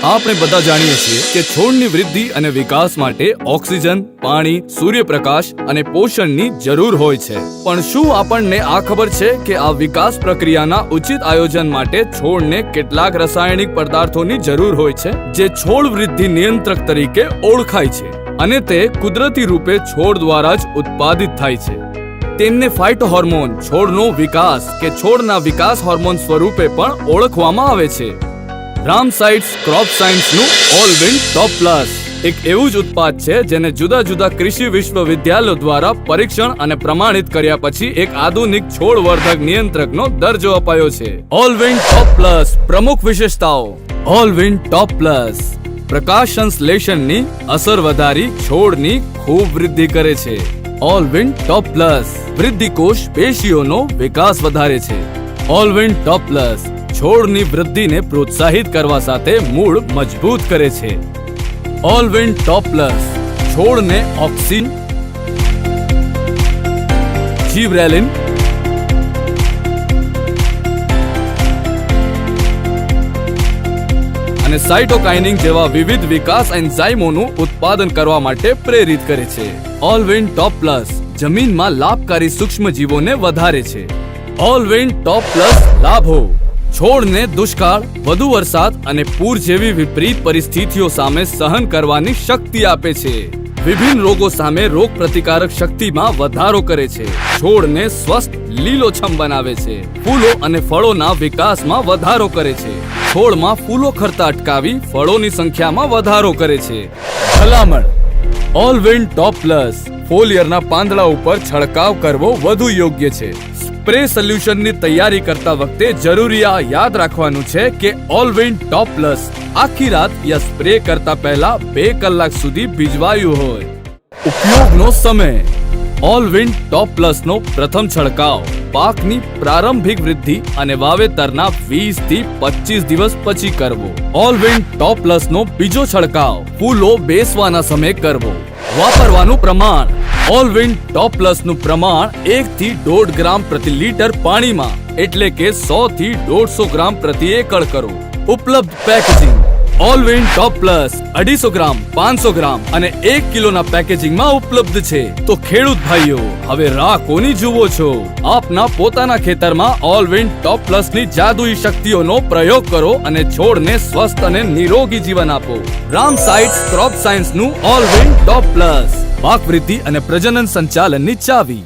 આપણે બધા જાણીએ છીએ કે છોડની વૃદ્ધિ અને વિકાસ માટે ઓક્સિજન, પાણી, સૂર્યપ્રકાશ અને પોષણની જરૂર હોય છે. પણ શું આપણને આ ખબર છે કે આ વિકાસ પ્રક્રિયાના ઉચિત આયોજન માટે છોડને કેટલાક રાસાયણિક પદાર્થોની જરૂર હોય છે જે છોડ વૃદ્ધિ નિયંત્રક તરીકે ઓળખાય છે અને તે કુદરતી રૂપે છોડ દ્વારા જ ઉત્પાદિત થાય છે. તેમને ફાઇટોહોર્મોન, છોડનો વિકાસ કે છોડના વિકાસ હોર્મોન સ્વરૂપે પણ ઓળખવામાં આવે છે. રામસાઇડ્સ ક્રોપ સાયન્સનું ઓલવિન ટોપ પ્લસ એક એવું જ ઉત્પાદ છે જેને જુદા જુદા કૃષિ વિશ્વવિદ્યાલયો દ્વારા પરીક્ષણ અને પ્રમાણિત કર્યા પછી એક આધુનિક છોડવર્ધક નિયંત્રકનો દરજ્જો અપાયો છે. ઓલવિન ટોપ પ્લસ પ્રમુખ વિશેષતાઓ. ઓલવિન ટોપ પ્લસ પ્રકાશ સંશ્લેષણની અસર વધારી છોડની ખૂબ વૃદ્ધિ કરે છે. ઓલવિન ટોપ પ્લસ વૃદ્ધિકોષ પેશીઓનો વિકાસ વધારે છે. ઓલવિન ટોપ પ્લસ છોડની વૃદ્ધિને પ્રોત્સાહિત કરવા સાથે મૂળ મજબૂત કરે છે. ઓલવિન ટોપ પ્લસ છોડને ઓક્સિન, જીબ્રેલિન, અને સાઇટોકાઇનિન જેવા વિવિધ વિકાસ એન્ઝાઇમોનું ઉત્પાદન કરવા માટે પ્રેરિત કરે છે. ઓલવિન ટોપ પ્લસ જમીનમાં લાભકારી સૂક્ષ્મજીવોને વધારે છે. ઓલવિન ટોપ પ્લસ લાભો. છોડને દુષ્કાળ, વધુ વરસાદ અને પૂર જેવી વિપરીત પરિસ્થિતિઓ સામે સહન કરવાની શક્તિ આપે છે. વિભિન્ન રોગો સામે રોગ પ્રતિકારક શક્તિમાં વધારો કરે છે. છોડને સ્વસ્થ લીલોછમ બનાવે છે. ફૂલો અને ફળોના વિકાસમાં વધારો કરે છે. છોડમાં ફૂલો ખરતા અટકાવી ફળોની સંખ્યામાં વધારો કરે છે. ભલામણ. ઓલવિન ટોપ પ્લસ ફોલિયરના પાંદડા ઉપર છંટકાવ કરવો વધુ યોગ્ય છે. સ્પ્રે સોલ્યુશનની તૈયારી કરતા વખતે જરૂરી યાદ રાખવાનું છે કે ઓલવિન ટોપ પ્લસ આખી રાત યા સ્પ્રે કરતા પહેલા 2 કલાક સુધી ભીજવાયું હોય. ઉપયોગનો સમય. ઓલવિન ટોપ પ્લસ નો પ્રથમ છંટકાવ પાકની પ્રારંભિક વૃદ્ધિ અને વાવેતરના 20 થી 25 દિવસ પછી કરવો. ઓલવિન ટોપ પ્લસ નો બીજો છંટકાવ ફૂલો બેસવાના સમયે કરવો. વાપરવાનું પ્રમાણ. ઓલવિન ટોપ પ્લસ નું પ્રમાણ 1 થી 1.5 ગ્રામ પ્રતિ લીટર પાણીમાં એટલે કે 100 થી 150 ગ્રામ પ્રતિ એકર કરો. ઉપલબ્ધ પેકેજિંગ. ઓલવિન ટોપ પ્લસ 250 ગ્રામ, 500 ગ્રામ અને 1 કિલોના પેકેજિંગમાં ઉપલબ્ધ છે. તો ખેડૂત ભાઈઓ, હવે રાહ કોની જુઓ છો? આપના પોતાના ખેતરમાં ઓલવિન ટોપ પ્લસ ની જાદુઈ શક્તિઓનો પ્રયોગ કરો અને છોડને સ્વસ્થ અને નિરોગી જીવન આપો. રામસાઇડ્સ ક્રોપ સાયન્સનું ઓલવિન ટોપ પ્લસ પાક વૃદ્ધિ અને પ્રજનન સંચાલનની ચાવી.